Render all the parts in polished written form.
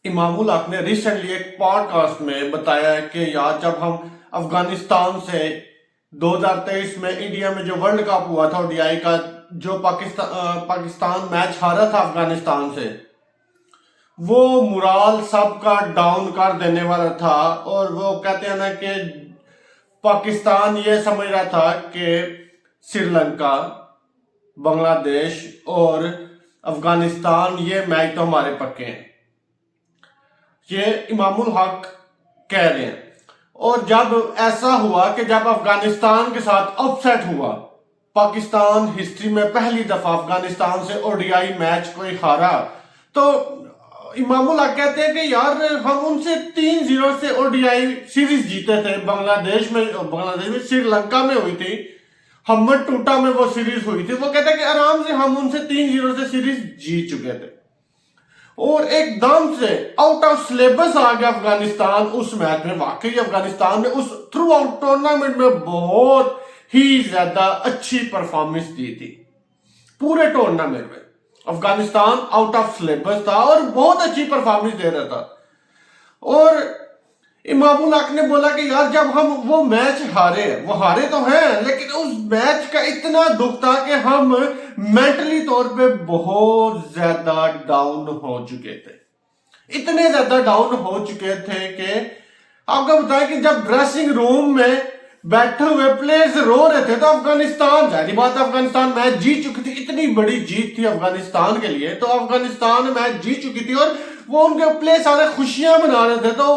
امام الحق نے ریسنٹلی ایک پوڈ کاسٹ میں بتایا ہے کہ یار جب ہم افغانستان سے 2023 میں انڈیا میں جو ورلڈ کپ ہوا تھا ODI کا، جو پاکستان میچ ہارا تھا افغانستان سے، وہ مرال سب کا ڈاؤن کر دینے والا تھا۔ اور وہ کہتے ہیں نا کہ پاکستان یہ سمجھ رہا تھا کہ سری لنکا، بنگلہ دیش اور افغانستان یہ میچ تو ہمارے پکے ہیں، یہ امام الحق کہہ رہے ہیں۔ اور جب ایسا ہوا کہ جب افغانستان کے ساتھ اپ سیٹ ہوا، پاکستان ہسٹری میں پہلی دفعہ افغانستان سے ODI میچ کوئی ہارا، تو امام الحق کہتے ہیں کہ یار ہم ان سے 3-0 سے ODI سیریز جیتے تھے۔ بنگلہ دیش میں سری لنکا میں ہوئی تھی، ہمت ٹوٹا میں وہ سیریز ہوئی تھی۔ وہ کہتے ہیں کہ آرام سے ہم ان سے 3-0 سے سیریز جیت چکے تھے، اور ایک دم سے آؤٹ آف سلیبس آ گیا افغانستان اس میچ میں۔ واقعی افغانستان نے اس تھرو آؤٹ ٹورنامنٹ میں بہت ہی زیادہ اچھی پرفارمنس دی تھی۔ پورے ٹورنامنٹ میں افغانستان آؤٹ آف سلیبس تھا اور بہت اچھی پرفارمنس دے رہا تھا۔ اور امام الحق نے بولا کہ یار جب ہم وہ میچ ہارے، وہ ہارے تو ہیں، لیکن اس میچ کا اتنا دکھ تھا کہ ہم مینٹلی طور پہ بہت زیادہ ڈاؤن ہو چکے تھے، اتنے زیادہ ڈاؤن ہو چکے تھے کہ آپ کو بتائیں کہ جب ڈریسنگ روم میں بیٹھے ہوئے پلیئرز رو رہے تھے تو افغانستان، ظاہری بات افغانستان میچ جیت چکی تھی، اتنی بڑی جیت تھی افغانستان کے لیے، تو افغانستان میچ جیت چکی تھی اور وہ ان کے پلیئر سارے خوشیاں منا رہے تھے۔ تو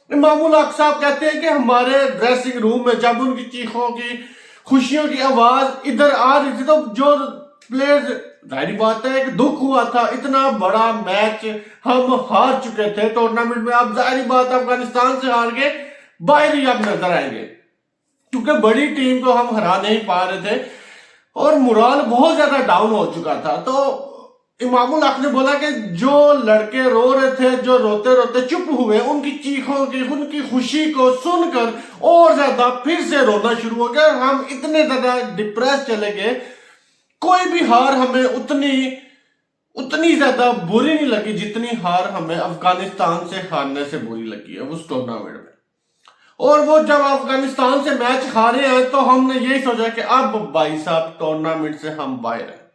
امام الحق صاحب کہتے ہیں کہ ہمارے ڈریسنگ روم میں جب ان کی چیخوں کی، خوشیوں کی آواز ادھر آ رہی تھی تو جو پلیئرز، ظاہری بات ہے کہ دکھ ہوا تھا، اتنا بڑا میچ ہم ہار چکے تھے ٹورنامنٹ میں، اب ظاہری بات افغانستان سے ہار کے باہر ہی اب نظر آئیں گے، کیونکہ بڑی ٹیم کو ہم ہرا نہیں پا رہے تھے اور مرال بہت زیادہ ڈاؤن ہو چکا تھا۔ تو امام الحق نے بولا کہ جو لڑکے رو رہے تھے، جو روتے روتے چپ ہوئے، ان کی چیخوں کی، ان کی خوشی کو سن کر اور زیادہ پھر سے رونا شروع ہو گیا۔ ہم اتنے زیادہ ڈپریس چلے گئے، کوئی بھی ہار ہمیں اتنی زیادہ بری نہیں لگی جتنی ہار ہمیں افغانستان سے ہارنے سے بری لگی ہے اس ٹورنامنٹ میں۔ اور وہ جب افغانستان سے میچ ہارے ہیں تو ہم نے یہی سوچا کہ اب بھائی صاحب ٹورنامنٹ سے ہم باہر ہیں،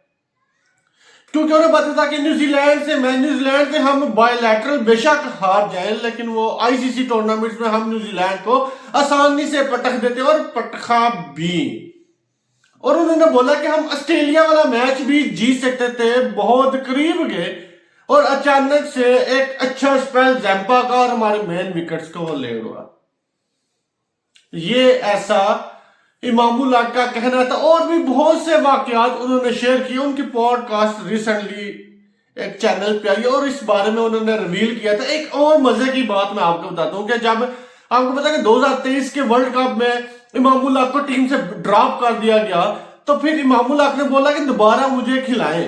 کیونکہ انہیں پتا تھا کہ نیوزی لینڈ سے ہم بائی لیٹرل بے شک ہار جائیں، لیکن وہ ICC ٹورنامنٹس میں ہم نیوزی لینڈ کو آسانی سے پٹخ دیتے اور پٹخا بھی۔ اور انہوں نے بولا کہ ہم آسٹریلیا والا میچ بھی جیت سکتے تھے، بہت قریب گئے، اور اچانک سے ایک اچھا سپیل زیمپا کا اور ہمارے مین وکٹس کو وہ لے ہوا۔ یہ ایسا امام الحق کا کہنا تھا، اور بھی بہت سے واقعات انہوں نے شیئر کیے۔ ان کی پوڈ کاسٹ ریسنٹلی ایک چینل پہ آئی اور اس بارے میں انہوں نے ریویل کیا تھا۔ ایک اور مزے کی بات میں آپ کو بتاتا ہوں کہ جب آپ کو پتا کہ 2023 کے ورلڈ کپ میں امام الحق کو ٹیم سے ڈراپ کر دیا گیا، تو پھر امام الحق نے بولا کہ دوبارہ مجھے کھلائیں،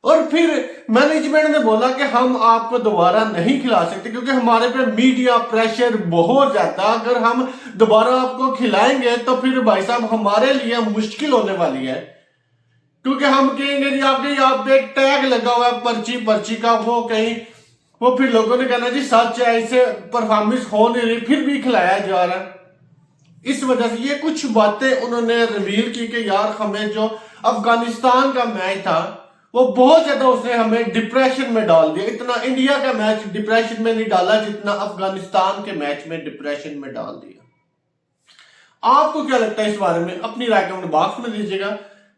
اور پھر مینجمنٹ نے بولا کہ ہم آپ کو دوبارہ نہیں کھلا سکتے کیونکہ ہمارے پہ میڈیا پریشر بہت زیادہ، اگر ہم دوبارہ آپ کو کھلائیں گے تو پھر بھائی صاحب ہمارے لیے مشکل ہونے والی ہے، کیونکہ ہم کہیں گے جی آپ پہ ایک ٹیگ لگا ہوا ہے پرچی کا، وہ پھر لوگوں نے کہنا جی سچ ہے، اسے پرفارمنس ہو نہیں رہی پھر بھی کھلایا جا رہا ہے۔ اس وجہ سے یہ کچھ باتیں انہوں نے ریویل کی کہ یار ہمیں جو افغانستان کا میچ تھا وہ بہت زیادہ اس نے ہمیں ڈپریشن میں ڈال دیا۔ اتنا انڈیا کا میچ ڈپریشن میں نہیں ڈالا جتنا افغانستان کے میچ میں ڈپریشن میں ڈال دیا۔ آپ کو کیا لگتا ہے اس بارے میں؟ اپنی رائے کمنٹ باکس میں دیجیے گا۔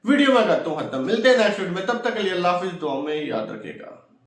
ویڈیو میں کرتا ہوں ختم، ملتے ہیں نیکسٹ ویڈیو میں، تب تک کے لیے اللہ حافظ، دعا میں یاد رکھے گا۔